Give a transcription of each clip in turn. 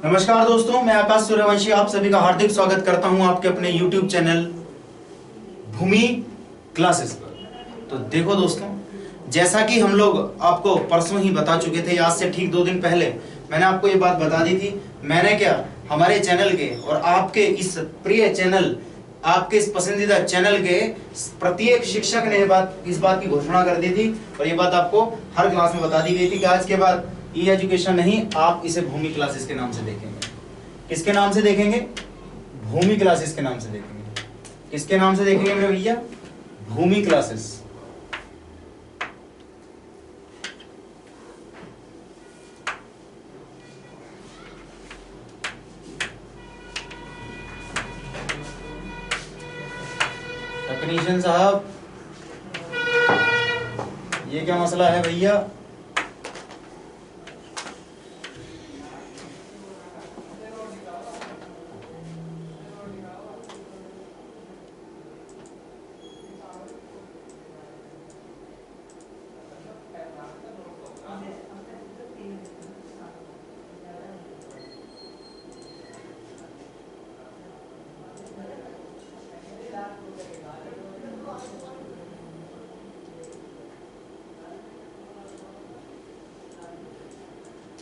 नमस्कार दोस्तों, मैं आकाश सूर्यवंशी आप सभी का हार्दिक स्वागत करता हूं आपके अपने YouTube चैनल भूमि क्लासेस पर। तो देखो दोस्तों, जैसा कि हम लोग आपको परसों ही बता चुके थे, आज से ठीक 2 दिन पहले मैंने आपको ये बात बता दी थी। मैंने क्या हमारे चैनल के और आपके इस प्रिय चैनल, आपके इस पसंदीदा चैनल के प्रत्येक शिक्षक ने इस बात की घोषणा कर दी थी और ये बात आपको हर क्लास में बता दी गई थी कि आज के बाद ई एजुकेशन नहीं, आप इसे भूमि क्लासेस के नाम से देखेंगे। किसके नाम से देखेंगे? भूमि क्लासेस के नाम से देखेंगे। किसके नाम से देखेंगे मेरे भैया? भूमि क्लासेस। टेक्नीशियन साहब, ये क्या मसला है भैया?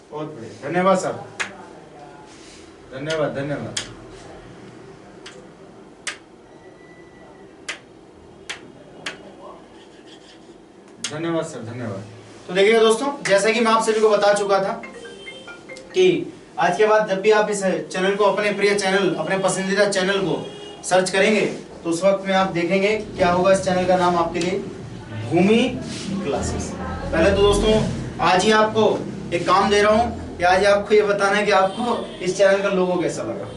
बहुत बढ़िया, धन्यवाद साहब, धन्यवाद धन्यवाद। धन्यवाद सर, धन्यवाद। तो देखिए दोस्तों, जैसा कि मैं आप सभी को बता चुका था कि आज के बाद जब भी आप इस चैनल को, अपने प्रिय चैनल, अपने पसंदीदा चैनल को सर्च करेंगे तो उस वक्त में आप देखेंगे क्या होगा। इस चैनल का नाम आपके लिए भूमि क्लासेस। पहले तो दोस्तों, आज ही आपको एक काम दे रहा हूं कि आज आपको ये बताना है कि आपको इस चैनल का लोगो कैसा लगा,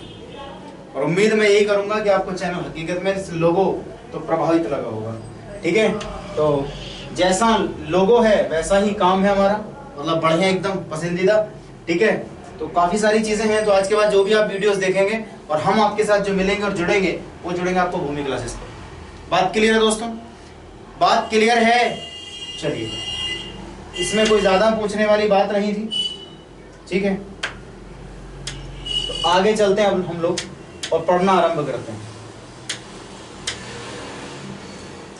और उम्मीद मैं यही करूंगा कि आपको चैनल हकीकत में इस लोगो तो प्रभावित लगा होगा। ठीक है, तो जैसा लोगो है वैसा ही काम है हमारा, मतलब बढ़िया, एकदम पसंदीदा। ठीक है, तो काफी सारी चीजें हैं। तो आज के बाद जो भी आप वीडियोस देखेंगे और हम आपके साथ जो मिलेंगे और जुड़ेंगे, वो जुड़ेंगे आपको भूमि क्लासेस पर। बात क्लियर है दोस्तों? बात क्लियर है? चलिए, इसमें कोई ज्यादा पूछने वाली बात नहीं थी। ठीक है, तो आगे चलते हैं अब हम लोग और पढ़ना आरंभ करते हैं।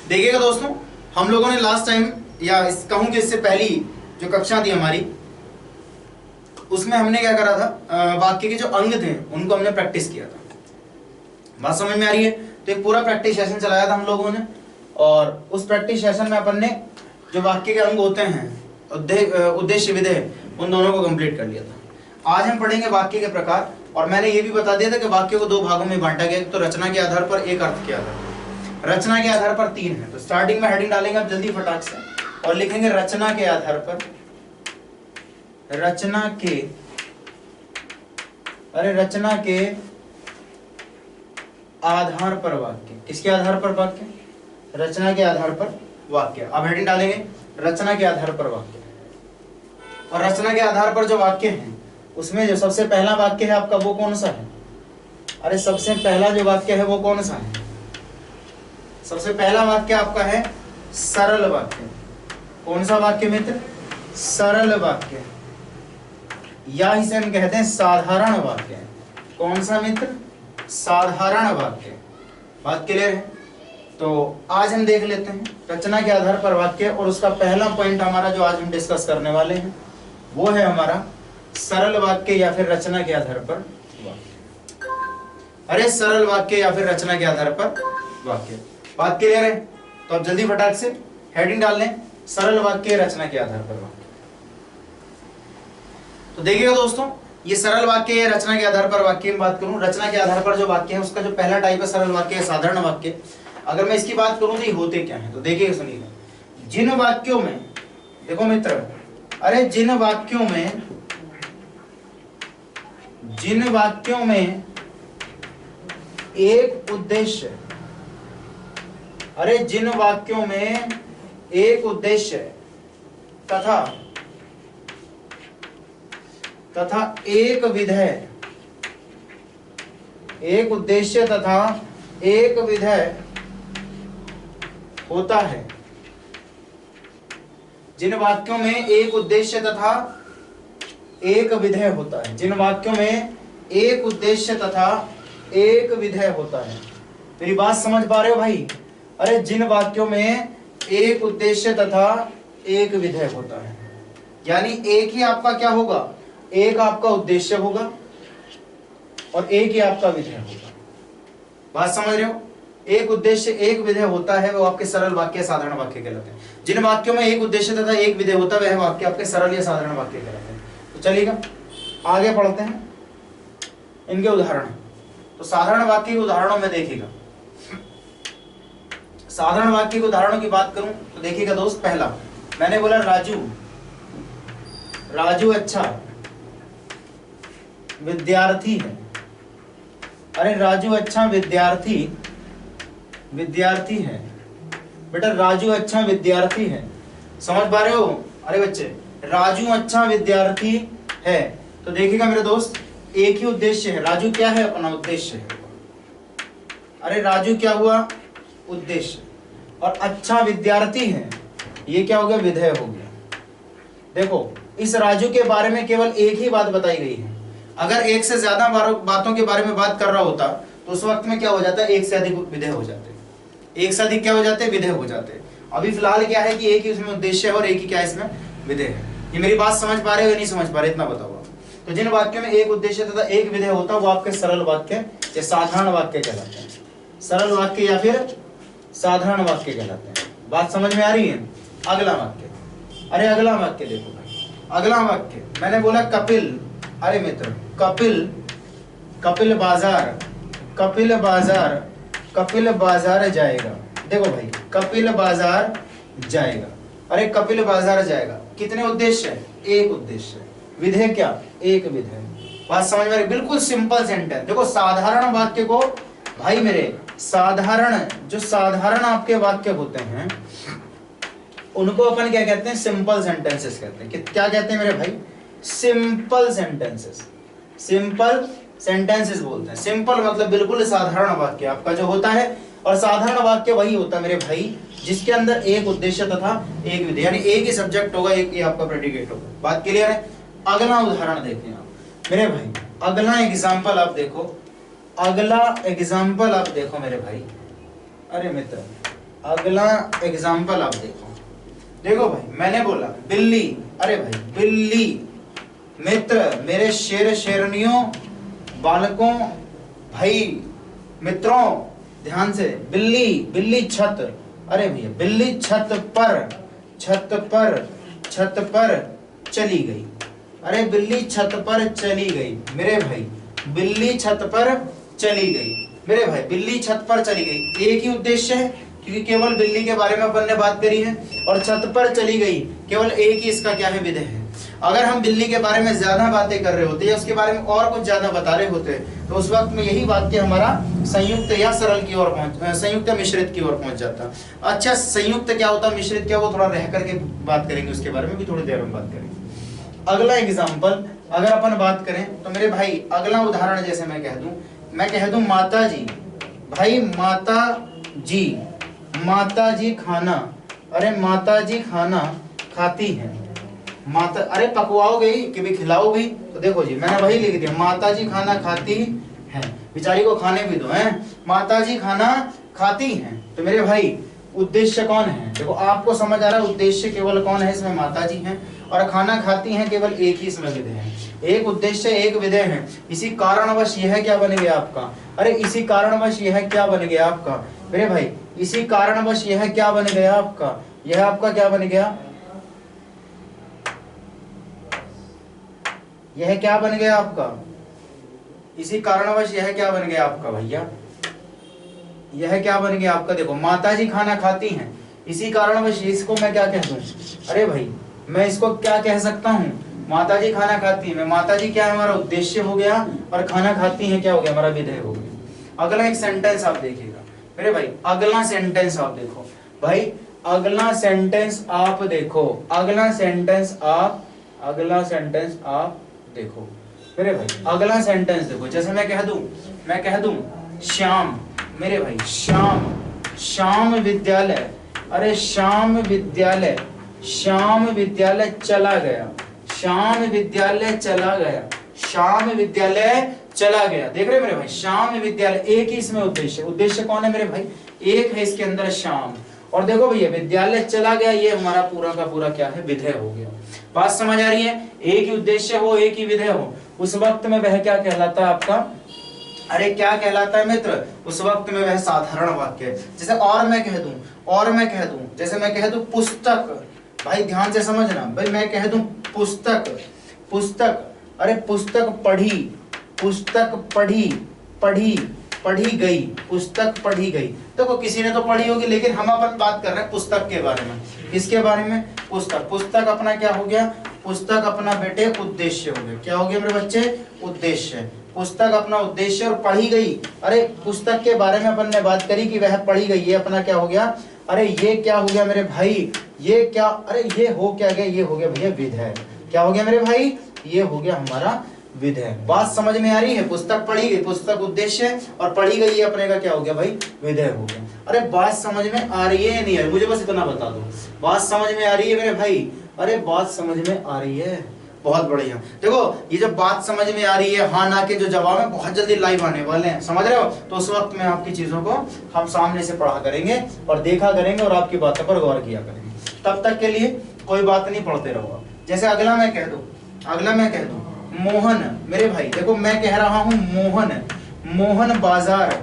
देखिएगा दोस्तों, हम लोगों ने लास्ट टाइम, या कहूं कि इससे पहली जो कक्षा थी हमारी, उसमें हमने क्या करा था, वाक्य के जो अंग थे उनको हमने प्रैक्टिस किया था। बात समझ में आ रही है? तो एक पूरा प्रैक्टिस सेशन चलाया था हम लोगों ने, और उस प्रैक्टिस सेशन में अपन ने जो वाक्य के अंग होते हैं, उद्देश्य, विधेय, उन दोनों को कंप्लीट कर लिया था। आज हम पढ़ेंगे वाक्य के प्रकार, और मैंने ये भी बता दिया था कि वाक्य को 2 भागों में बांटा गया, तो रचना के आधार पर, एक अर्थ के आधार पर। रचना के आधार पर 3 है। तो स्टार्टिंग में हेडिंग डालेंगे आप जल्दी फटाक से, और लिखेंगे रचना के आधार पर। रचना के, अरे रचना के आधार पर वाक्य। किसके आधार पर वाक्य? रचना के आधार पर वाक्य। अब हेडिंग डालेंगे रचना के आधार पर वाक्य। और रचना के आधार पर जो वाक्य हैं, उसमें जो सबसे पहला वाक्य है आपका, वो कौन सा है? अरे सबसे पहला जो वाक्य है वो कौन सा है? सबसे पहला वाक्य आपका है सरल वाक्य। कौन सा वाक्य मित्र? सरल वाक्य, या इसे हम कहते हैं साधारण वाक्य। कौन सा मित्र? साधारण वाक्य। बात क्लियर है? तो आज हम देख लेते हैं रचना के आधार पर वाक्य, और उसका पहला पॉइंट हमारा जो आज हम डिस्कस करने वाले हैं वो है हमारा सरल वाक्य या फिर रचना के आधार पर वाक्य। अरे सरल वाक्य या फिर रचना के आधार पर वाक्य। बात क्लियर है? तो अब जल्दी फटाक से हेडिंग डाल लें, सरल वाक्य, रचना के आधार पर वाक्य। तो देखिएगा दोस्तों, ये सरल वाक्य या रचना के आधार पर वाक्य में बात करूं, रचना के आधार पर जो वाक्य है उसका जो पहला टाइप है सरल वाक्य है, साधारण वाक्य। अगर मैं इसकी बात करूं तो ये होते क्या है, तो देखिए सुनिएगा। जिन वाक्यों में, देखो मित्र, अरे जिन वाक्यों में एक उद्देश्य, अरे जिन वाक्यों में एक उद्देश्य तथा एक विधेय, एक उद्देश्य तथा एक विधेय होता है। जिन वाक्यों में एक उद्देश्य तथा एक विधेय होता है। जिन वाक्यों में एक उद्देश्य तथा एक विधेय होता है। मेरी बात समझ पा रहे हो भाई? अरे जिन वाक्यों में एक उद्देश्य तथा एक विधेय होता है, यानी एक ही आपका क्या होगा, एक आपका उद्देश्य होगा और एक ही आपका विधेय होगा। बात समझ रहे हो? एक उद्देश्य एक विधेय होता है, वो आपके सरल वाक्य साधारण वाक्य कहलाते हैं। जिन वाक्यों में एक उद्देश्य तथा एक विधेय होता है वह वाक्य आपके सरल या साधारण वाक्य कहलाते हैं। तो चलिएगा आगे पढ़ते हैं इनके उदाहरण। तो साधारण वाक्य के उदाहरणों में देखिएगा, साधारण वाक्य के उदाहरणों की बात करूं तो देखिएगा दोस्त, पहला मैंने बोला राजू, राजू अच्छा विद्यार्थी है। अरे राजू अच्छा विद्यार्थी है बेटा, राजू अच्छा विद्यार्थी है। समझ पा रहे हो? अरे बच्चे राजू अच्छा विद्यार्थी है, तो देखिएगा मेरे दोस्त एक ही उद्देश्य है। राजू क्या है? अपना उद्देश्य है। अरे राजू क्या हुआ? उद्देश्य। और अच्छा विद्यार्थी है, ये क्या हो गया? विधेय हो गया। देखो इस राजू के बारे में केवल एक ही बात बताई गई है। अगर एक से ज्यादा बातों के बारे में बात कर रहा होता तो उस वक्त में क्या हो जाता है? एक से अधिक विधेय हो जाते, एक से अधिक क्या हो जाते? विधेय हो जाते। अभी फिलहाल क्या है कि एक ही उसमें उद्देश्य है और एक ही क्या है इसमें विधेय है। ये मेरी बात समझ पा रहे हो या नहीं समझ पा रहे? इतना बताओ। तो जिन वाक्यों में एक उद्देश्य तथा एक विधेय होता है वो आपके सरल वाक्य या साधारण वाक्य कहलाते हैं। सरल वाक्य या फिर साधारण वाक्य कहलाते हैं। बात समझ में आ रही है? अगला वाक्य, अरे अगला वाक्य देखो भाई, अगला वाक्य मैंने बोला कपिल, अरे मित्र कपिल बाजार जाएगा। देखो भाई कपिल बाजार जाएगा। अरे कपिल बाजार जाएगा, कितने उद्देश्य है? एक उद्देश्य। विधेय क्या? एक विधेय। बात समझ में आ रही? बिल्कुल सिंपल सेंटेंस। देखो साधारण वाक्य को भाई मेरे, साधारण जो साधारण आपके वाक्य होते हैं उनको अपन क्या कहते हैं? सिंपल सेंटेंसेस कहते हैं। क्या कहते हैं मेरे भाई? Simple sentences. सिंपल सेंटेंसेस बोलते हैं। सिंपल मतलब बिल्कुल साधारण वाक्य आपका जो होता है, और साधारण वाक्य वही होता है मेरे भाई जिसके अंदर एक उद्देश्य तथा एक विधेय, यानी एक ही सब्जेक्ट होगा, एक ही आपका प्रेडिकेट होगा। बात क्लियर है? अगला उदाहरण देखें आप मेरे भाई, अगला एग्जाम्पल आप देखो, अगला एग्जाम्पल आप देखो मेरे भाई। अरे मित्र अगला एग्जाम्पल आप देखो। देखो भाई मैंने बोला बिल्ली, अरे भाई बिल्ली। मित्र मेरे शेर शेरनियों बालकों भाई मित्रों ध्यान से, बिल्ली छत, अरे भैया बिल्ली छत पर चली गई। अरे बिल्ली छत पर चली गई मेरे भाई, बिल्ली छत पर चली गई मेरे भाई, बिल्ली छत पर चली गई। एक ही उद्देश्य है क्योंकि केवल बिल्ली के बारे में अपन ने बात करी है, और छत पर चली गई केवल एक ही इसका क्या है? विधेय है। अगर हम बिल्ली के बारे में ज्यादा बातें कर रहे होते या उसके बारे में और कुछ ज्यादा बता रहे होते तो उस वक्त में यही वाक्य हमारा संयुक्त या सरल की ओर संयुक्त या मिश्रित की ओर पहुंच जाता। अच्छा संयुक्त क्या होता, मिश्रित क्या, वो थोड़ा रह करके बात करेंगे, उसके बारे में भी थोड़ी देर में बात करेंगे। अगला एग्जाम्पल अगर अपन बात करें तो मेरे भाई अगला उदाहरण जैसे मैं कह दूं माता जी, भाई माता जी खाना, अरे माता जी खाना खाती है। माता, अरे पकवाओगे कि भी खिलाओगी? तो देखो जी मैंने वही लिख दिया, माता जी खाना खाती है, बेचारी को खाने भी दो हैं। माता जी खाना खाती हैं, तो मेरे भाई उद्देश्य कौन है? देखो आपको समझ आ रहा है उद्देश्य केवल कौन है? इसमें माता जी हैं, और खाना खाती हैं केवल एक ही इसमें विधेय है। एक उद्देश्य एक विधेय है। इसी कारणवश यह क्या बन गया आपका? अरे इसी कारणवश यह क्या बन गया आपका मेरे भाई? इसी कारणवश यह क्या बन गया आपका? यह आपका क्या बन गया? यह क्या बन गया आपका? इसी कारणवश यह क्या बन गया आपका भैया? यह क्या बन गया आपका? देखो माता जी खाना खाती हैं, इसी कारणवश इसको मैं क्या कह दूं? अरे भाई मैं इसको क्या कह सकता हूँ? माता जी खाना खाती है, माता जी क्या है? हमारा उद्देश्य हो गया, और खाना खाती है क्या हो गया? हमारा विधेय हो गया। अगला एक सेंटेंस आप देखिएगा मेरे भाई, अगला सेंटेंस आप देखो भाई, अगला सेंटेंस आप देखो, अगला सेंटेंस आप देखो मेरे भाई, अगला सेंटेंस देखो। जैसे मैं कह दूं श्याम, मेरे भाई श्याम विद्यालय, अरे श्याम विद्यालय चला गया, श्याम विद्यालय चला गया, श्याम विद्यालय चला गया। देख रहे मेरे भाई, श्याम विद्यालय, एक ही इसमें उद्देश्य, उद्देश्य कौन है मेरे भाई, एक है इसके अंदर श्याम। और देखो भैया विद्यालय चला गया, ये हमारा पूरा का पूरा क्या है, विधेय हो गया। बात समझ आ रही है, एक ही उद्देश्य हो, एक ही विधेय हो, उस वक्त में वह क्या कहलाता है आपका, अरे क्या कहलाता है मित्र, उस वक्त में वह साधारण वाक्य। जैसे और मैं कह दूं, और मैं कह दूं, जैसे मैं कह दूं पुस्तक, भाई ध्यान से समझना भाई, मैं कह दूं पुस्तक, पुस्तक, अरे पुस्तक पढ़ी, पुस्तक पढ़ी, पढ़ी, पढ़ी गई, पुस्तक पढ़ी गई। देखो किसी ने तो पढ़ी होगी, लेकिन हम अपन बात कर रहे हैं पुस्तक के बारे में। किसके बारे में, पुस्तक। पुस्तक अपना क्या हो गया, पुस्तक अपना बेटे उद्देश्य हो गया। क्या हो गया मेरे बच्चे, उद्देश्य। पुस्तक अपना उद्देश्य और पढ़ी गई, अरे पुस्तक के बारे में अपन ने बात करी कि वह पढ़ी गई, ये अपना क्या हो गया, अरे ये क्या हो गया मेरे भाई, ये क्या, अरे ये हो क्या गया, ये हो गया भैया विधेय। क्या हो गया मेरे भाई, ये हो गया हमारा विधेय। बात समझ में आ रही है, पुस्तक पढ़ी गई, पुस्तक उद्देश्य और पढ़ी गई, ये अपने का क्या हो गया भाई, विधेय हो गया। अरे बात समझ में आ रही है नहीं आ रही, मुझे बस इतना बता दो, बात समझ में आ रही है मेरे भाई, अरे बात समझ में आ रही है, बहुत बढ़िया। देखो ये जब बात समझ में आ रही है, हाँ ना के जो जवाब है बहुत जल्दी लाइव आने वाले हैं, समझ रहे हो, तो उस वक्त में आपकी चीजों को हम सामने से पढ़ा करेंगे और देखा करेंगे और आपकी बातों पर गौर किया करेंगे। तब तक के लिए कोई बात नहीं, पढ़ते रहो। जैसे अगला मैं कह दूं, अगला मैं कह दूं मोहन, मेरे भाई देखो मैं कह रहा हूं मोहन, मोहन बाजार,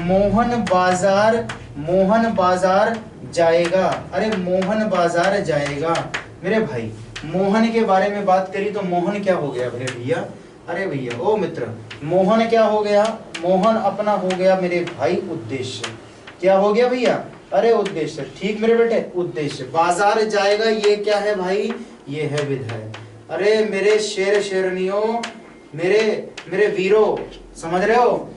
मोहन बाजार, मोहन बाजार जाएगा, अरे मोहन बाजार जाएगा। मेरे भाई मोहन के बारे में बात करी तो मोहन क्या हो गया मेरे भैया, अरे भैया ओ मित्र, मोहन क्या हो गया, मोहन अपना हो गया मेरे भाई उद्देश्य। क्या हो गया भैया, अरे उद्देश्य, ठीक मेरे बेटे उद्देश्य। बाजार जाएगा, ये क्या है भाई, ये है विधेय। अरे मेरे शेर शेरनियों, मेरे मेरे वीरों, समझ रहे हो,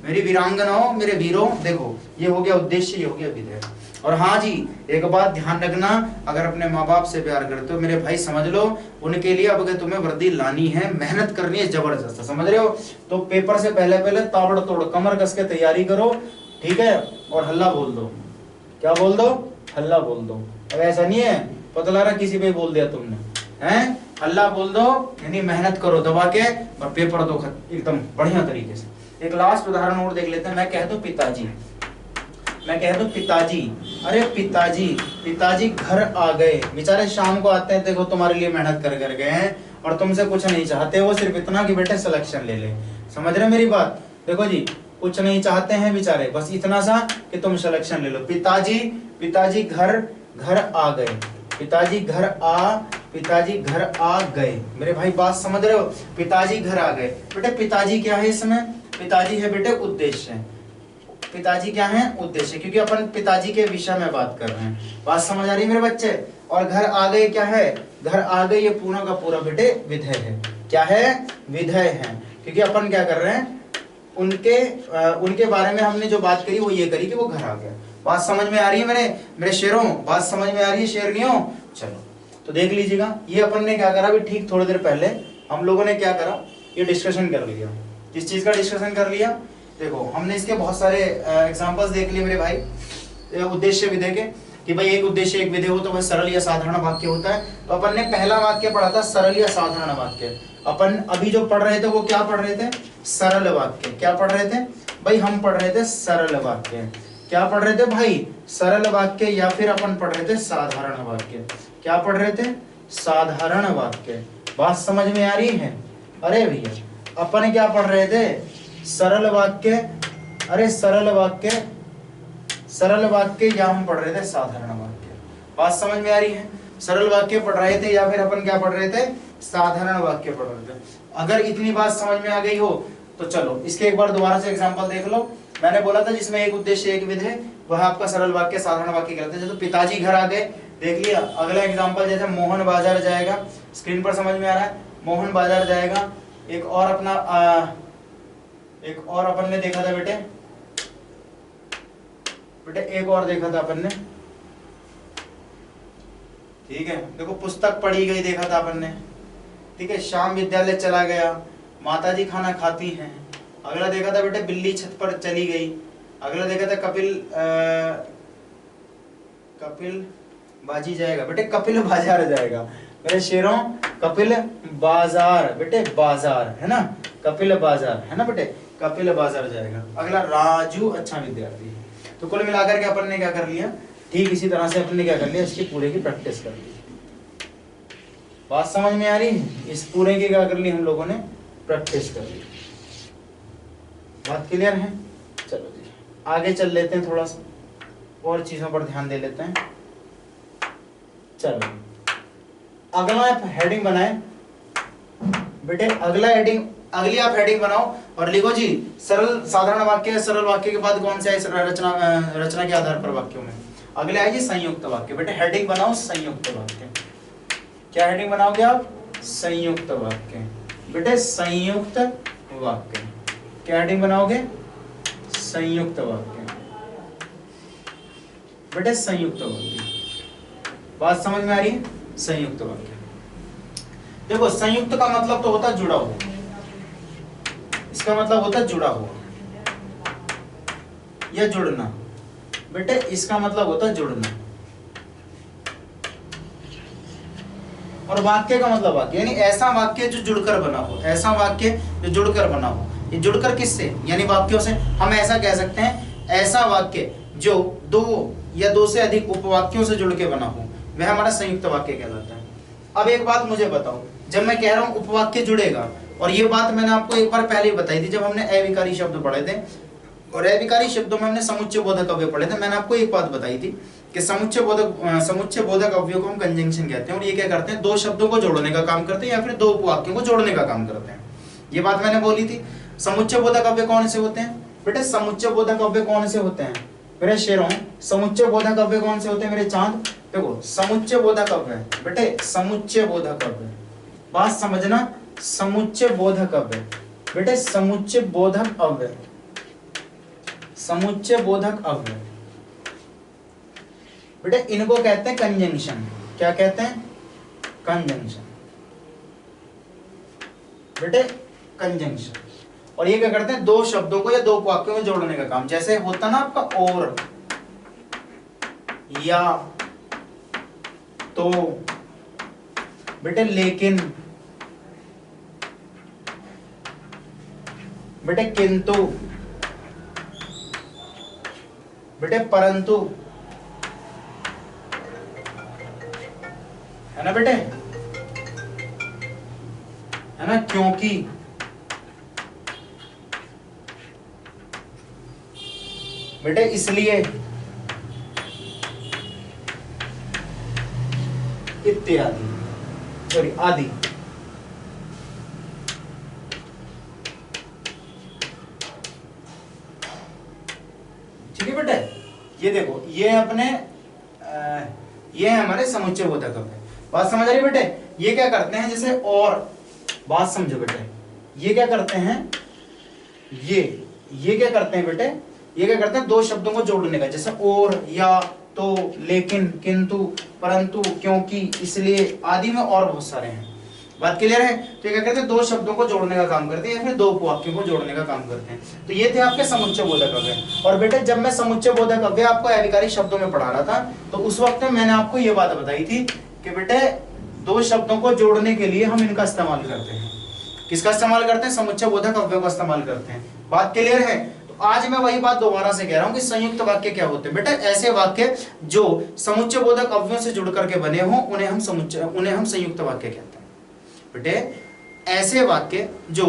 मेरी वीरांगनाओं, मेरे वीरों, देखो ये हो गया उद्देश्य, ये हो गया विधेय। और हाँ जी एक बात ध्यान रखना, अगर अपने माँ बाप से प्यार करते हो मेरे भाई समझ लो, उनके लिए अब अगर तुम्हें वर्दी लानी है, मेहनत करनी है जबरदस्त, समझ रहे हो, तो पेपर से पहले पहले ताबड़तोड़ कमर कस के तैयारी करो, ठीक है, और हल्ला बोल दो। क्या बोल दो, हल्ला बोल दो। अब ऐसा नहीं है पतला रहा किसी पे बोल दिया तुमने, हैं, हल्ला बोल दो, यानी मेहनत करो दबा के और पेपर दो एकदम बढ़िया तरीके से। एक लास्ट उदाहरण और देख लेते हैं। मैं कह दूं पिताजी, मैं कह दूं पिताजी, अरे पिताजी, पिताजी घर आ गए, बेचारे शाम को आते हैं, देखो तुम्हारे लिए मेहनत कर कर गए हैं और तुमसे कुछ नहीं चाहते, वो सिर्फ इतना कि बेटे सिलेक्शन ले ले। समझ रहे मेरी बात, देखो जी कुछ नहीं चाहते हैं बेचारे, बस इतना सा कि तुम सिलेक्शन ले लो। पिताजी, पिताजी घर घर आ गए, पिताजी घर आ, पिताजी घर आ गए। मेरे भाई बात समझ रहे हो, पिताजी घर आ गए। बेटे पिताजी क्या है इसमें, पिताजी है बेटे उद्देश्य। पिताजी क्या है, उद्देश्य, क्योंकि अपन पिताजी के विषय में बात कर रहे हैं। बात समझ आ रही है मेरे बच्चे। और घर आ गए क्या है, घर आ गए, ये पूरा का पूरा बेटे विधेय है। क्या है, विधेय है, क्योंकि अपन क्या कर रहे हैं, उनके बारे में हमने जो बात करी वो ये करी कि वो घर आ गया। बात समझ में आ रही है मेरे शेरों, बात समझ में आ रही है शेरनियों। चलो तो देख लीजिएगा, ये अपन ने क्या करा अभी ठीक थोड़ी देर पहले हम लोगों ने क्या करा, ये डिस्कशन कर लिया। किस चीज का डिस्कशन कर लिया, देखो हमने इसके बहुत सारे एग्जांपल्स देख लिए मेरे भाई उद्देश्य विधेय के, कि भाई एक उद्देश्य एक विधेय हो तो वह सरल या साधारण वाक्य होता है। तो अपन ने पहला वाक्य पढ़ा था सरल या साधारण वाक्य। अपन अभी जो पढ़ रहे थे वो क्या पढ़ रहे थे, सरल वाक्य। क्या पढ़ रहे थे भाई, हम पढ़ रहे थे सरल वाक्य। क्या पढ़ रहे थे भाई, सरल वाक्य, या फिर अपन पढ़ रहे थे साधारण वाक्य। क्या पढ़ रहे थे, साधारण वाक्य। बात समझ में आ रही है, अरे भैया अपन क्या पढ़ रहे थे, सरल वाक्य, अरे सरल वाक्य, सरल वाक्य, या हम पढ़ रहे थे साधारण वाक्य। बात समझ में आ रही है, सरल वाक्य पढ़ रहे थे या फिर अपन क्या पढ़ रहे थे, साधारण वाक्य पढ़ रहे थे। अगर इतनी बात समझ में आ गई हो तो चलो इसके एक बार दोबारा से एग्जांपल देख लो। मैंने बोला था जिसमें एक उद्देश्य एक विधेय, वह आपका सरल वाक्य साधारण वाक्य कहते हैं। तो पिताजी घर आ गए, देख लिया। अगला एग्जांपल जैसे मोहन बाजार जाएगा, स्क्रीन पर समझ में आ रहा है, मोहन बाजार जाएगा। एक और अपना एक और अपन ने देखा था बेटे, एक और देखा था अपन ने, ठीक है, देखो पुस्तक पढ़ी गई देखा था अपन ने, ठीक है, शाम विद्यालय चला गया, माताजी खाना खाती हैं। अगला देखा था बेटे बिल्ली छत पर चली गई। अगला देखा था कपिल बाजी जाएगा, बेटे कपिल बाजार जाएगा। मेरे शेरों कपिल बाजार बेटे, बाजार है ना, कपिल बाजार है ना बेटे, कपिल बाजार जाएगा। अगला राजू अच्छा विद्यार्थी है। तो कुल मिलाकर के अपन ने क्या कर लिया, ठीक इसी तरह से अपन ने क्या कर लिया, इसकी पूरे की प्रैक्टिस कर ली। बात समझ में आ रही है? इस पूरे की क्या कर ली हम लोगों ने, प्रैक्टिस कर ली। बात क्लियर है? चलो जी आगे चल लेते हैं, थोड़ा सा और चीजों पर ध्यान दे लेते हैं। चलो अगला आप हेडिंग बनाए बेटे, अगला हेडिंग, अगली आप हेडिंग बनाओ और लिखो जी सरल साधारण वाक्य, सरल वाक्य के बाद कौन से आए रचना के आधार पर वाक्यों में, अगले आए जी संयुक्त वाक्य। बेटे हेडिंग बनाओ संयुक्त वाक्य। क्या हेडिंग बनाओगे आप, संयुक्त वाक्य। बेटे संयुक्त वाक्य, क्या हेडिंग बनाओगे, संयुक्त वाक्य। बेटे संयुक्त वाक्य, बात समझ में आ रही है? संयुक्त वाक्य देखो, संयुक्त का मतलब तो होता है जुड़ा हुआ, इसका मतलब होता है जुड़ा हुआ या जुड़ना। बेटे इसका मतलब होता है जुड़ना। और वाक्य का मतलब वाक्य, यानी ऐसा वाक्य जो जुड़कर बना हो, ऐसा वाक्य जो जुड़कर बना हो। ये जुड़कर किससे, यानी वाक्यों से। हम ऐसा कह सकते हैं, ऐसा वाक्य जो दो या दो से अधिक उपवाक्यों से जुड़ के बना हो, वह हमारा संयुक्त वाक्य कहलाता है। अब एक बात मुझे बताओ, जब मैं कह रहा हूं उपवाक्य जुड़ेगा, और ये बात मैंने आपको एक बार पहले ही बताई थी जब हमने अविकारी शब्द पढ़े थे, और अविकारी शब्दों में हमने समुच्चय बोधक अव्यय पढ़े थे। मैंने आपको एक बात बताई थी कि समुच्चय बोधक अव्यय को हम कंजंक्शन कहते हैं, और ये क्या करते हैं, दो शब्दों को जोड़ने का काम करते हैं या फिर दो उपवाक्यों को जोड़ने का काम करते हैं। ये बात मैंने बोली थी। समुच्चय बोधक अव्यय कौन से होते हैं बेटे, समुच्चय बोधक अव्यय कौन से होते हैं मेरे शेरों, समुच्चय बोधक अव्यय कौन से होते हैं मेरे चांद। देखो समुच्चय बोधक अव्यय बेटे, समुच्चय बोधक अव्यय, बात समझना, समुच्चय बोधक अव्यय बेटे, समुच्चय बोधक अव्यय, समुच्चय बोधक अव्यय बेटे इनको कहते हैं कंजंक्शन। क्या कहते हैं, कंजंक्शन बेटे, कंजंक्शन। और ये क्या करते हैं, दो शब्दों को या दो वाक्यों में जोड़ने का काम। जैसे होता ना आपका और या तो बेटे, लेकिन बेटे, किंतु बेटे, परंतु, है ना बेटे, है ना, क्योंकि, बेटे इसलिए, इत्यादि, सॉरी आदि। ठीक है बेटे, ये देखो ये अपने ये है हमारे समुच्चय बोधक अव्यय। बात समझ आ रही बेटे, ये क्या करते हैं, जैसे और, बात समझो बेटे, ये क्या करते हैं, ये क्या करते हैं बेटे, ये क्या करते हैं, दो शब्दों को जोड़ने का। जैसे और, या तो, लेकिन, किंतु, परंतु, क्योंकि, इसलिए आदि में और बहुत सारे हैं। बात क्लियर है? तो ये क्या करते हैं, दो शब्दों को जोड़ने का काम करते हैं या फिर दो वाक्यों को जोड़ने का काम करते हैं। तो ये थे आपके समुच्चय बोधक अव्यय। और बेटे जब मैं समुच्चय बोधक अव्यय आपको अविकारी शब्दों में पढ़ा रहा था, तो उस वक्त में मैंने आपको ये बात बताई थी कि बेटे दो शब्दों को जोड़ने के लिए हम इनका इस्तेमाल करते हैं। किसका इस्तेमाल करते हैं, समुच्चय बोधक अव्यय का इस्तेमाल करते हैं। बात क्लियर है? तो आज मैं वही बात दोबारा से कह रहा हूं कि संयुक्त वाक्य क्या होते हैं। बेटा ऐसे वाक्य जो समुच्चय बोधक अव्ययों से जुड़ करके बने हों, उन्हें हम संयुक्त वाक्य कहते हैं। बेटे ऐसे वाक्य जो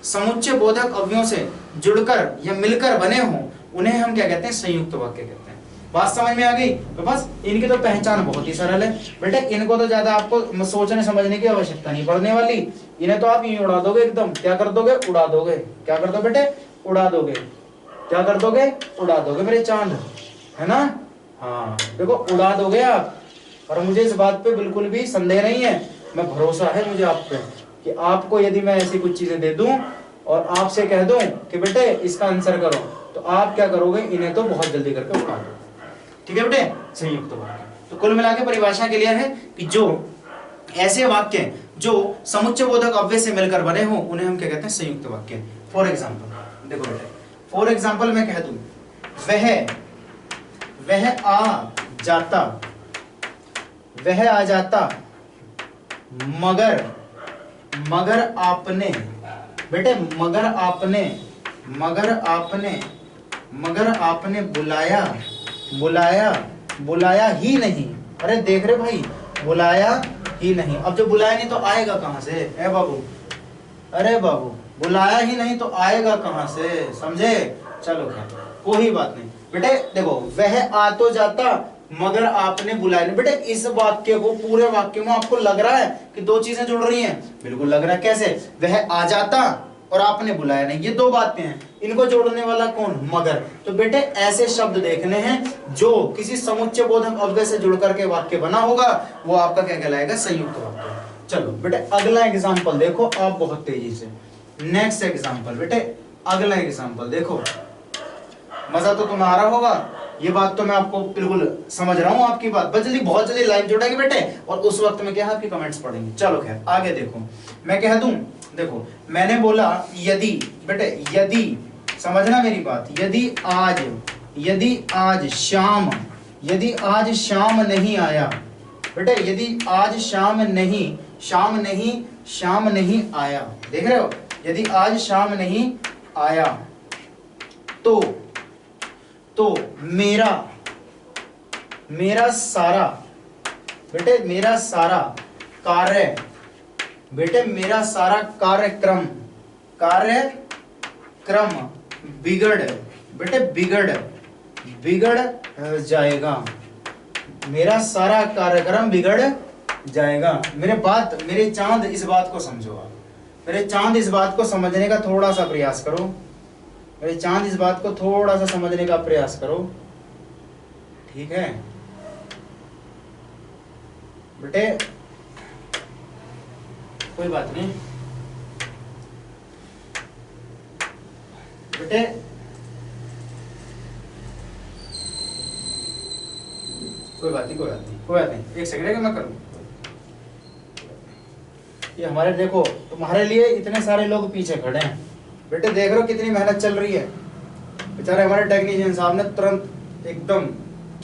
समुच्चय बोधक अव्ययों से जुड़कर या मिलकर बने हों, उन्हें हम क्या कहते हैं, संयुक्त वाक्य कहते हैं। बात समझ में आ गई? तो बस इनकी तो पहचान बहुत ही सरल है बेटे, इनको तो ज्यादा आपको सोचने समझने की आवश्यकता नहीं पड़ने वाली। इन्हें तो आप यूं उड़ा दोगे, एकदम क्या कर दोगे, उड़ा दोगे। क्या कर दो बेटे, उड़ा दोगे। क्या कर दोगे, उड़ा दोगे मेरे चांद, है ना। हाँ देखो उड़ा दोगे आप, और मुझे इस बात पे बिल्कुल भी संदेह नहीं है, मैं भरोसा है मुझे आप पे कि आपको यदि मैं ऐसी कुछ चीजें दे दूं और आपसे कह दूं कि बेटे इसका आंसर करो, तो आप क्या करोगे, इन्हें तो बहुत जल्दी करके उठा दो। ठीक है बेटे, संयुक्त वाक्य। तो कुल मिला के परिभाषा क्लियर है कि जो ऐसे वाक्य जो समुच्चय बोधक अव्यय से मिलकर बने हो, उन्हें हम क्या कहते हैं, संयुक्त वाक्य। फॉर एग्जाम्पल देखो बेटे, फॉर एग्जाम्पल मैं कह दूं वह आ जाता, वह आ जाता, मगर मगर आपने, बेटे मगर आपने बुलाया ही नहीं। अरे देख रहे भाई, बुलाया ही नहीं। अब जो बुलाया नहीं तो आएगा कहां से? बाबू, अरे बाबू, बुलाया ही नहीं तो आएगा कहां से? समझे? चलो खैर कोई बात नहीं बेटे। देखो, वह आ तो जाता मगर आपने बुलाया नहीं। बेटे इस वाक्य को, पूरे वाक्य में आपको लग रहा है कि दो चीजें जुड़ रही हैं? बिल्कुल लग रहा है। कैसे? वह आ जाता और आपने बुलाया नहीं, ये दो बातें हैं, इनको जोड़ने वाला कौन? मगर। तो बेटे ऐसे शब्द देखने हैं जो किसी समुच्चय बोधक अव्यय से जुड़ करके वाक्य बना होगा, वो आपका क्या कहलाएगा? संयुक्त वाक्य। चलो बेटे अगला एग्जाम्पल देखो आप बहुत तेजी से। नेक्स्ट एग्जाम्पल बेटे, अगला एग्जाम्पल देखो। मजा तो तुम्हें आ रहा होगा, ये बात तो मैं आपको बिल्कुल समझ रहा हूँ आपकी बात। बस जल्दी, बहुत जल्दी लाइव जुड़ेगी बेटे, और उस वक्त में क्या है आपके कमेंट्स पढ़ेंगे। चलो खैर आगे देखो, मैं कह दूं, देखो मैंने बोला यदि, बेटे यदि, समझना मेरी बात, यदि आज शाम नहीं आया, बेटे यदि आज शाम नहीं आया, देख रहे हो? यदि आज शाम नहीं आया तो मेरा सारा, बेटे मेरा सारा कार्य, बेटे मेरा सारा कार्यक्रम बिगड़ जाएगा। मेरा सारा कार्यक्रम बिगड़ जाएगा। मेरे चांद इस बात को समझो आप। मेरे चांद इस बात को समझने का थोड़ा सा प्रयास करो। मेरे चांद इस बात को थोड़ा सा समझने का प्रयास करो, ठीक है बेटे? कोई बात नहीं बेटे, कोई बात नहीं, एक सेकंड है कि मैं करूं। ये हमारे, देखो तुम्हारे लिए इतने सारे लोग पीछे खड़े हैं बेटे, देख रहे हो कितनी मेहनत चल रही है। बेचारे हमारे टेक्नीशियन साहब ने तुरंत एकदम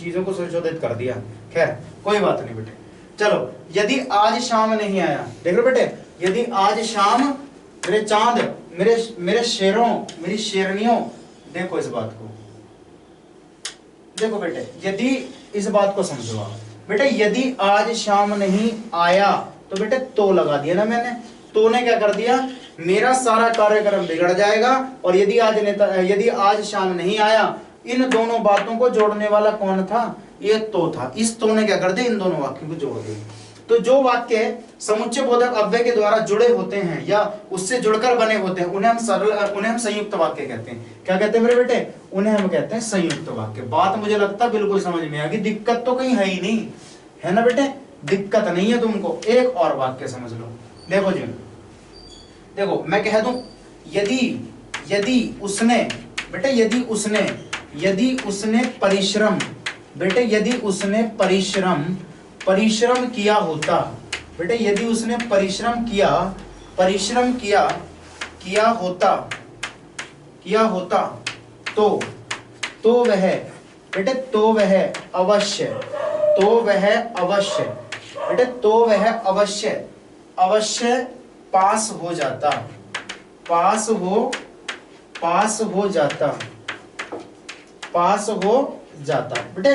चीजों को संशोधित कर दिया। खैर कोई बात नहीं बेटे। चलो, यदि आज शाम नहीं आया, देख रहे हो बेटे, यदि आज शाम, मेरे चांद, मेरे शेरों, मेरी शेरनियों, देखो इस बात को, देखो बेटे, यदि इस बात को समझो आप बेटे। यदि आज शाम नहीं आया तो बेटे तो लगा दिया ना मैंने। तो ने क्या कर दिया? मेरा सारा कार्यक्रम बिगड़ जाएगा। और यदि आज शाम नहीं आया, इन दोनों बातों को जोड़ने वाला कौन था? ये तो था। इस तो ने क्या कर दिया? इन दोनों वाक्यों को जोड़ दिया। तो जो वाक्य समुच्चय बोधक अव्यय के द्वारा जुड़े होते हैं या उससे जुड़कर बने होते हैं, उन्हें हम संयुक्त वाक्य कहते हैं। क्या कहते हैं मेरे बेटे? उन्हें हम कहते हैं संयुक्त वाक्य। बात मुझे लगता है बिल्कुल समझ में आ गई। दिक्कत तो कहीं है ही नहीं, है ना बेटे? दिक्कत नहीं है तुमको। एक और वाक्य समझ लो। देखो जी, देखो मैं कह दूं, यदि उसने, बेटे यदि उसने परिश्रम, बेटे यदि उसने परिश्रम किया होता, बेटे यदि उसने परिश्रम किया होता तो वह, बेटे तो वह अवश्य पास हो जाता। बेटे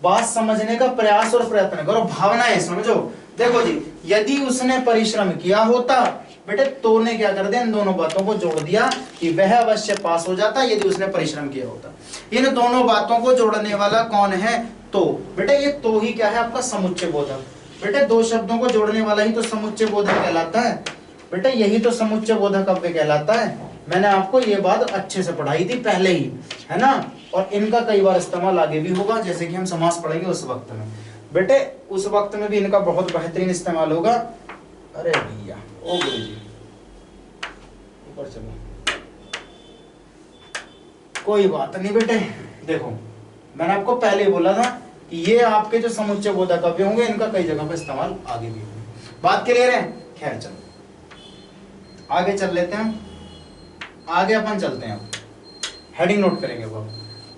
बात समझने का प्रयास और प्रयत्न करो, भावनाएं समझो। देखो जी, यदि उसने परिश्रम किया होता, बेटे तो ने क्या कर दिया? इन दोनों बातों को जोड़ दिया कि वह अवश्य पास हो जाता यदि उसने परिश्रम किया होता। इन दोनों बातों को जोड़ने वाला कौन है? तो। बेटे ये तो ही क्या है? आपका समुच्चय बोधक। बेटे दो शब्दों को जोड़ने वाला ही तो समुच्चय बोधक कहलाता है। बेटे यही तो समुच्चय बोधक अव्यय कहलाता है। मैंने आपको ये बात अच्छे से पढ़ाई थी पहले ही, है ना? और इनका कई बार इस्तेमाल आगे भी होगा, जैसे कि हम समास पढ़ेंगे उस वक्त में। बेटे उस वक्त में भी इनका बहुत बेहतरीन इस्तेमाल होगा। अरे भैया, ओ गुरु जी, ऊपर चलो। कोई बात नहीं बेटे, देखो मैंने आपको पहले ही बोला था कि ये आपके जो समुच्चय बोधक अव्यय होंगे, इनका कई जगह पर इस्तेमाल आगे भी होगा। बात क्लियर है? खैर चलो आगे चल लेते हैं। आगे अपन चलते हैं, हेडिंग नोट करेंगे वो।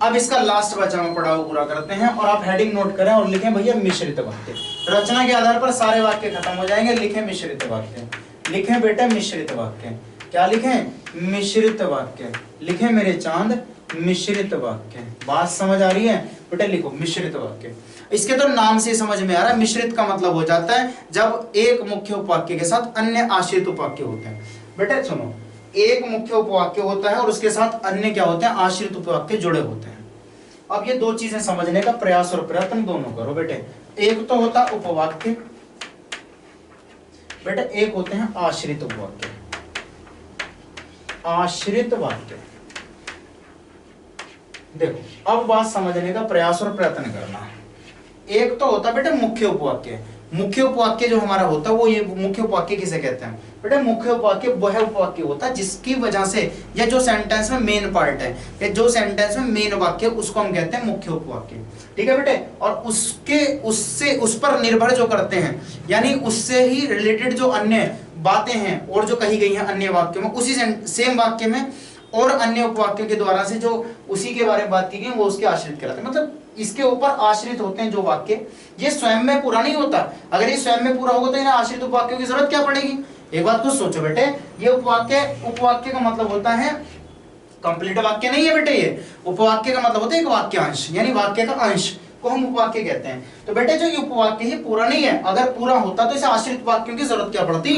अब इसका लास्ट बचा हुआ पढ़ाओ पूरा करते हैं, और आप हेडिंग नोट करें और लिखें भैया मिश्रित वाक्य। रचना के आधार पर सारे वाक्य खत्म हो जाएंगे, लिखें मिश्रित वाक्य। लिखें बेटा मिश्रित वाक्य। क्या लिखें? मिश्रित वाक्य। लिखें मेरे चांद मिश्रित वाक्य। बात समझ आ रही है बेटा? लिखो मिश्रित वाक्य। इसके तो नाम से समझ में आ रहा है, मिश्रित का मतलब हो जाता है जब एक मुख्य उपवाक्य के साथ अन्य आश्रित उपवाक्य होते हैं। बेटा सुनो, एक मुख्य उपवाक्य होता है और उसके साथ अन्य क्या होते हैं? आश्रित उपवाक्य जुड़े होते हैं। अब ये दो चीजें समझने का प्रयास और प्रयत्न दोनों करो बेटे। एक तो होता उपवाक्य बेटा, एक होते हैं आश्रित उपवाक्य, आश्रित वाक्य। देखो अब बात समझने का प्रयास और प्रयत्न करना। एक तो होता बेटा मुख्य उपवाक्य। मुख्य उपवाक्य जो हमारा होता है वो, ये मुख्य उपवाक्य किसे कहते हैं बेटा? मुख्य उपवाक्य वह उपवाक्य होता है जिसकी वजह से, या जो सेंटेंस में मेन पार्ट है, या जो सेंटेंस में मेन वाक्य, उसको हम कहते हैं मुख्य उपवाक्य। ठीक है बेटे? और उसके उससे उस पर निर्भर जो करते हैं, यानी उससे ही रिलेटेड जो अन्य बातें हैं और जो कही गई हैं अन्य वाक्यों में, उसी सेम वाक्य में और अन्य उपवाक्यों के द्वारा से जो उसी के बारे में बात की गई वो उसके आश्रित कहलाते हैं। मतलब इसके ऊपर आश्रित होते हैं जो वाक्य, ये स्वयं में पूरा नहीं होता। अगर ये स्वयं में पूरा होगा तो इन्हें आश्रित उपवाक्यों की जरूरत क्या पड़ेगी? एक बात खुद सोचो बेटे, ये उपवाक्य का मतलब होता है कंप्लीट वाक्य नहीं है बेटे। ये उपवाक्य का मतलब होता है एक वाक्यांश, यानी वाक्य का अंश को हम उपवाक्य कहते हैं। तो बेटे जो ये उपवाक्य है पूरा नहीं है। अगर पूरा होता तो इसे आश्रित वाक्यों की जरूरत क्या पड़ती?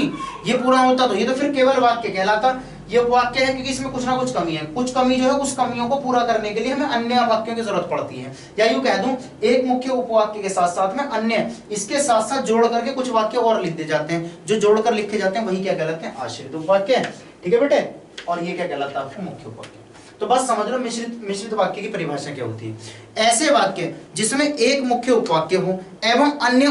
ये पूरा होता तो ये तो फिर केवल वाक्य कहलाता। ये उपवाक्य है क्योंकि इसमें कुछ ना कुछ कमी है। कुछ कमी जो है, उस कमियों को पूरा करने के लिए हमें अन्य वाक्यों की जरूरत पड़ती है। या यूं कह दूं, एक मुख्य उपवाक्य के साथ साथ में अन्य इसके साथ साथ जोड़ करके कुछ वाक्य और लिख दिए जाते हैं। जो जोड़कर लिखे जाते हैं वही क्या कहलाते हैं? आश्रित उपवाक्य। ठीक है बेटे? और ये क्या कहलाता है आपको? मुख्य उपवाक्य। तो बस समझ लो मिश्रित वाक्य की परिभाषा क्या होती है। ऐसे वाक्य जिसमें एक मुख्य उपवाक्य हो एवं अन्य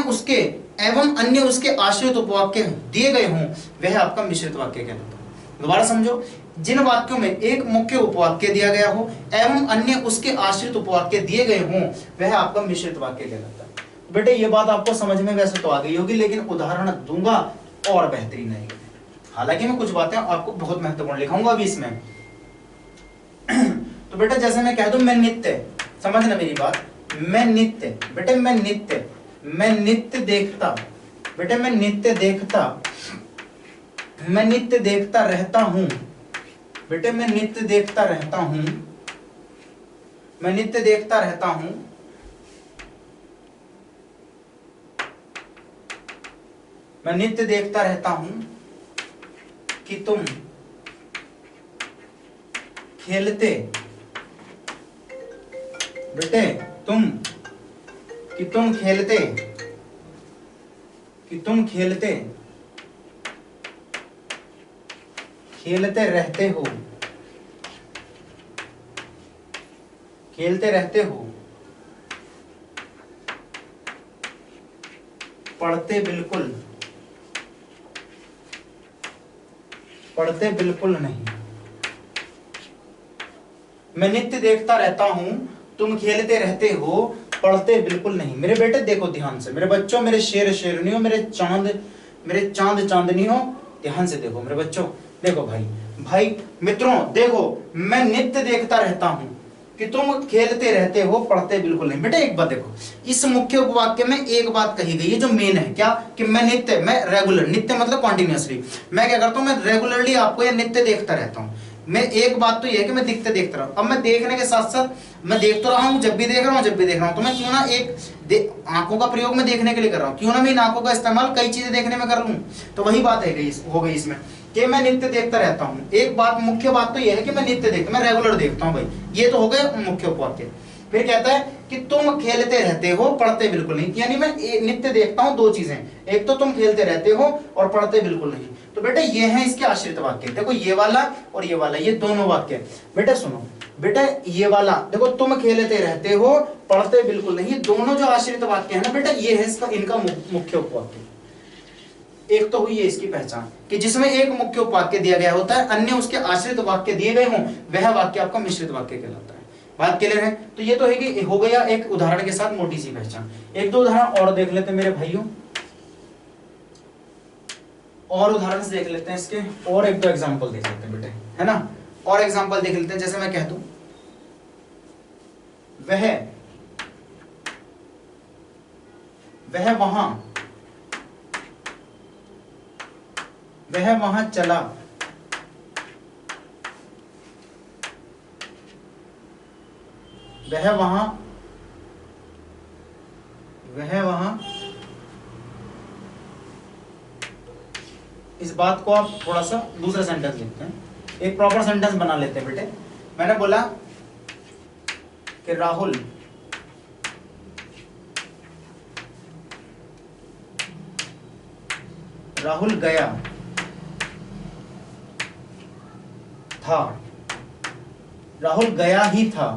उसके आश्रित उपवाक्य दिए गए हों, वह आपका मिश्रित वाक्य कहलाता है। दोबारा समझो, जिन वाक्यों में एक मुख्य उपवाक्य दिया गया हो एवं अन्य उसके आश्रित उपवाक्य दिए गए हों, वह आपका मिश्रित वाक्य कहलाता है। बेटे ये बात आपको समझ में वैसे तो आ गई होगी, लेकिन उदाहरण दूंगा और बेहतरीन आएगी। हालांकि मैं कुछ बातें आपको बहुत महत्वपूर्ण लिखाऊंगा अभी इसमें। तो बेटा जैसे मैं कह दूं मैं नित्य, समझना मेरी बात, मैं नित्य, बेटे मैं नित्य देखता, बेटे मैं नित्य देखता रहता हूं, बेटे मैं नित्य देखता रहता हूं, मैं नित्य देखता रहता हूं, मैं नित्य देखता रहता हूं कि तुम खेलते, बेटे कि तुम खेलते रहते हो, पढ़ते बिल्कुल नहीं। मैं नित्य देखता रहता हूं, तुम खेलते रहते हो, पढ़ते बिल्कुल नहीं। मेरे बेटे देखो ध्यान से, मेरे बच्चों, मेरे शेर शेरनियों, मेरे चांद चांदनियों, ध्यान से देखो मेरे बच्चों। देखो भाई मित्रों, देखो मैं नित्य देखता रहता हूं कि तुम खेलते रहते हो, पढ़ते बिल्कुल नहीं। बेटे एक बात देखो, इस मुख्य उपवाक्य में एक बात कही गई है जो मेन है, क्या? कि मैं रेगुलर, नित्य मतलब कॉन्टिन्यूअसली, मैं क्या करता हूं, मैं रेगुलरली आपको यह नित्य देखता रहता हूं। मैं एक बात तो यह है कि मैं देखता रहा हूं। अब मैं देखने के साथ साथ मैं देख तो रहा हूं, जब भी देख रहा हूं, तो मैं क्यों ना आंखों का प्रयोग मैं देखने के लिए कर रहा हूं, क्यों ना मैं इन आंखों का इस्तेमाल कई चीजें देखने में कर लूं। तो वही बात हो गई इसमें कि मैं नित्य देखता रहता हूं। एक बात, मुख्य बात तो यह है कि मैं नित्य देखता, मैं रेगुलर देखता हूं भाई, ये तो हो गए मुख्य उपवाक्य। फिर कहता है कि तुम खेलते रहते हो, पढ़ते बिल्कुल नहीं, यानी मैं नित्य देखता हूं दो चीजें, एक तो तुम खेलते रहते हो और पढ़ते बिल्कुल नहीं। तो बेटा ये है इसके आश्रित वाक्य। देखो ये वाला और ये वाला, ये दोनों वाक्य। बेटा सुनो, बेटा ये वाला देखो, तुम खेलते रहते हो, पढ़ते बिल्कुल नहीं, ये दोनों जो आश्रित वाक्य है ना बेटा, ये है इनका मुख्य उपवाक्य। एक तो हुई है इसकी पहचान कि जिसमें एक मुख्य उपवाक्य दिया गया होता है, अन्य उसके आश्रित वाक्य दिए गए हों, वह वाक्य आपका मिश्रित वाक्य कहलाता है। बात क्लियर है? तो ये तो है कि हो गया एक उदाहरण के साथ मोटी सी पहचान। एक दो उदाहरण और देख लेते हैं मेरे भाइयों, और उदाहरण से देख लेते हैं इसके, और एक दो एग्जांपल देख लेते हैं बेटे, है ना? और एग्जांपल देख लेते हैं। जैसे मैं कह दूं वह वह वहां चला, वह वहां इस बात को आप थोड़ा सा दूसरा सेंटेंस लिखते हैं, एक प्रॉपर सेंटेंस बना लेते हैं बेटे। मैंने बोला कि राहुल गया था, राहुल गया ही था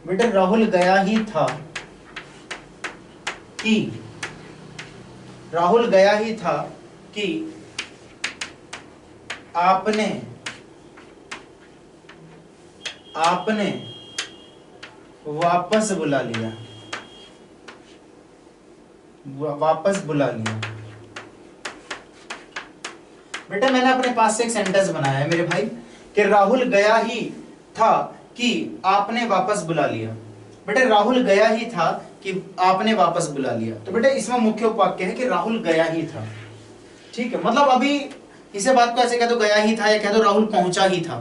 बेटे, राहुल गया ही था कि, राहुल गया ही था कि आपने वापस बुला लिया, वापस बुला लिया। बेटा मैंने अपने पास से एक सेंटेंस बनाया है मेरे भाई कि राहुल गया ही था कि आपने वापस बुला लिया। बेटे राहुल गया ही था कि आपने वापस बुला लिया, तो बेटे इसमें मुख्य उपवाक्य है कि राहुल गया ही था। ठीक है, मतलब अभी इसे बात को ऐसे कह दो गया ही था, या कह दो राहुल पहुंचा ही था,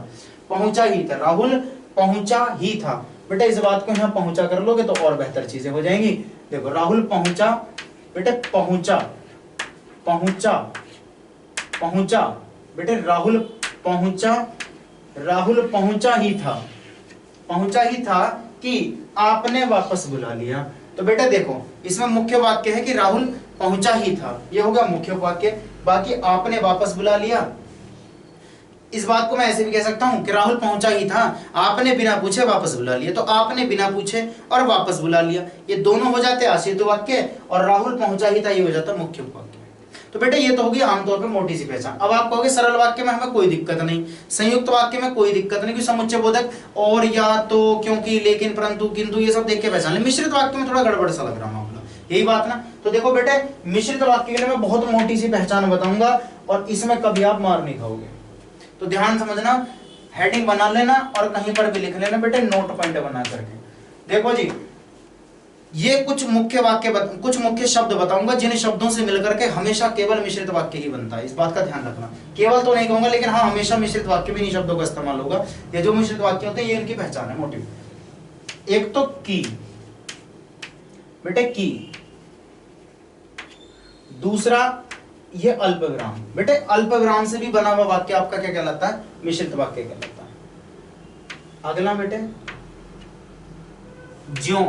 पहुंचा ही था, राहुल पहुंचा ही था। बेटे इस बात को यहां पहुंचा कर लोगे तो और बेहतर चीजें हो जाएंगी। देखो राहुल पहुंचा, बेटे पहुंचा, पहुंचा, पहुंचा, बेटे राहुल पहुंचा, राहुल पहुंचा ही था, पहुंचा ही था कि आपने वापस बुला लिया। तो बेटा देखो इसमें मुख्य वाक्य है कि राहुल पहुंचा ही था, ये होगा मुख्य वाक्य। बाकी आपने वापस बुला लिया, इस बात को मैं ऐसे भी कह सकता हूं कि राहुल पहुंचा ही था, आपने बिना पूछे वापस बुला लिया, तो आपने बिना पूछे और वापस बुला लिया, ये दोनों हो जाते आश्रित वाक्य, और राहुल पहुंचा ही था ये हो जाता मुख्य वाक्य। तो बेटा ये तो होगी आमतौर पे मोटी सी पहचान। अब आप कहोगे सरल वाक्य में हमें कोई दिक्कत नहीं, संयुक्त वाक्य में कोई दिक्कत नहीं, क्योंकि समुच्चय बोधक और, या तो, क्योंकि, लेकिन, परंतु, किंतु ये सब देख के पहचान ले। मिश्रित वाक्य में थोड़ा गड़बड़ सा लग रहा मामला, यही बात ना। तो देखो बेटे मिश्रित वाक्य के लिए मैं बहुत मोटी सी पहचान बताऊंगा और इसमें कभी आप मार नहीं खाओगे, तो ध्यान समझना, हेडिंग बना लेना और कहीं पर भी लिख लेना बेटे नोट पॉइंट बना करके। देखो जी ये कुछ मुख्य वाक्य कुछ मुख्य शब्द बताऊंगा जिन शब्दों से मिलकर के हमेशा केवल मिश्रित वाक्य ही बनता है, इस बात का ध्यान रखना। केवल तो नहीं कहूंगा, लेकिन हाँ हमेशा मिश्रित वाक्य भी इन शब्दों का इस्तेमाल होगा। ये जो मिश्रित वाक्य होते हैं ये इनकी पहचान है मोटी। एक तो की, बेटे की, दूसरा ये अल्पविराम। बेटे अल्पविराम से भी बना हुआ वाक्य आपका क्या कहलाता है? मिश्रित वाक्य कहलाता है। अगला बेटे ज्यों,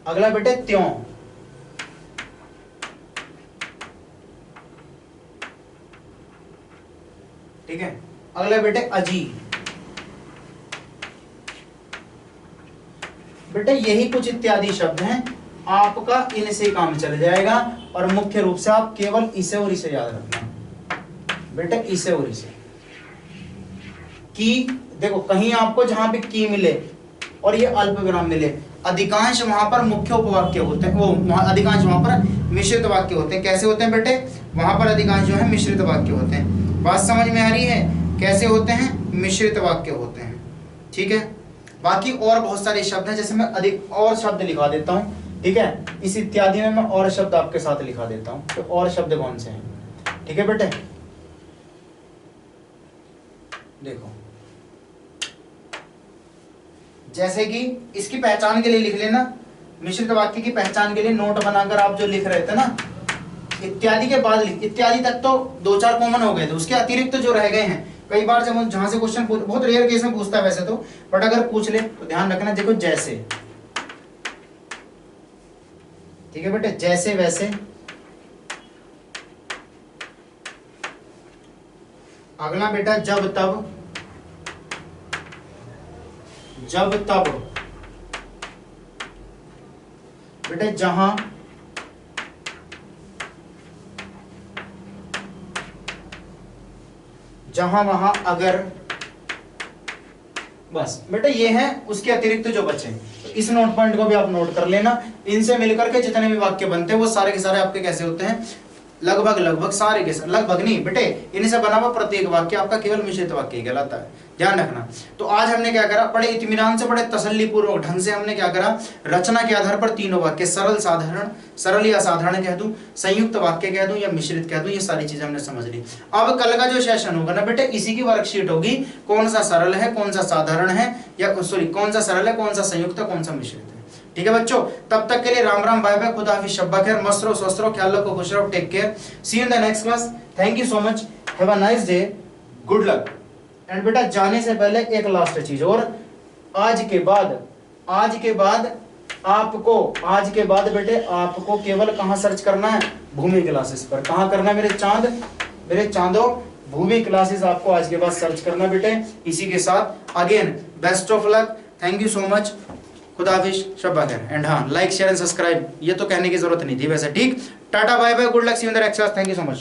अगला बेटे त्यों, ठीक है। अगला बेटे अजी। बेटे यही कुछ इत्यादि शब्द हैं, आपका इनसे काम चल जाएगा और मुख्य रूप से आप केवल इसे और इसे याद रखना बेटे, इसे और इसे। की देखो कहीं आपको जहां पे की मिले और ये अल्प विराम मिले, अधिकांश वहां पर मुख्य उपवाक्य होते हैं, वो अधिकांश वहां पर मिश्रित वाक्य होते हैं। कैसे होते हैं बेटे? वहां पर अधिकांश जो है मिश्रित वाक्य होते हैं। बात समझ में आ रही है? कैसे होते हैं? मिश्रित वाक्य होते हैं, ठीक है। बाकी और बहुत सारे शब्द हैं, जैसे मैं अधिक और शब्द लिखा देता हूं, ठीक है। इस इत्यादि में मैं और शब्द आपके साथ लिखा देता हूं, तो और शब्द कौन से हैं, ठीक है बेटे। देखो जैसे कि इसकी पहचान के लिए लिख लेना, मिश्रित वाक्य की पहचान के लिए नोट बनाकर आप जो लिख रहे थे ना, इत्यादि के बाद इत्यादि तक तो दो चार कॉमन हो गए थे, उसके अतिरिक्त तो जो रह गए हैं कई बार जब जहां से क्वेश्चन बहुत रेयर केस में पूछता है वैसे तो, बट अगर पूछ ले तो ध्यान रखना। देखो जैसे, ठीक है बेटे, जैसे वैसे। अगला बेटा जब तब, जब तब। बेटे जहां, जहां वहां अगर। बस बेटे ये है, उसके अतिरिक्त जो बचे तो इस नोट पॉइंट को भी आप नोट कर लेना। इनसे मिलकर के जितने भी वाक्य बनते हैं वो सारे के सारे आपके कैसे होते हैं? लगभग लगभग सारे के सारे, लगभग नहीं बेटे, इन्हीं से बना हुआ प्रत्येक वाक्य आपका केवल मिश्रित वाक्य कहलाता है, ध्यान रखना। तो आज हमने क्या करा, बड़े इत्मीनान से, बड़े तसल्लीपूर्वक ढंग से हमने क्या करा, रचना के आधार पर तीनों वाक्य, सरल साधारण, सरल या साधारण कह दूं, संयुक्त वाक्य कह दूं या मिश्रित कह दूं, ये सारी चीजें हमने समझ ली। अब कल का जो सेशन होगा ना बेटे, इसी की वर्कशीट होगी, कौन सा सरल है, कौन सा साधारण है, या सॉरी कौन सा सरल है, कौन सा संयुक्त है, कौन सा मिश्रित है। ठीक है बच्चों, तब तक के लिए राम राम, बाय बाय, खुदा हाफिज, शब्बा खैर, मस्त रहो, स्वस्थ रहो, ख्याल रखो, खुश रहो, take care, see you in the next class, thank you so much, have a nice day, good luck. And बेटा जाने से पहले एक लास्ट चीज और, आज के बाद बेटे आपको केवल कहां सर्च करना है, भूमि क्लासेस पर। कहां करना है मेरे चांदो, भूमि क्लासेस आपको आज के बाद सर्च करना बेटे। इसी के साथ again best of luck, thank you so much, खुदा हाफिज, शब्बा खैर, एंड हाँ लाइक शेयर एंड सब्सक्राइब, ये तो कहने की जरूरत नहीं थी वैसे, ठीक, tata bye bye, good luck, see you in the next class, thank you so much.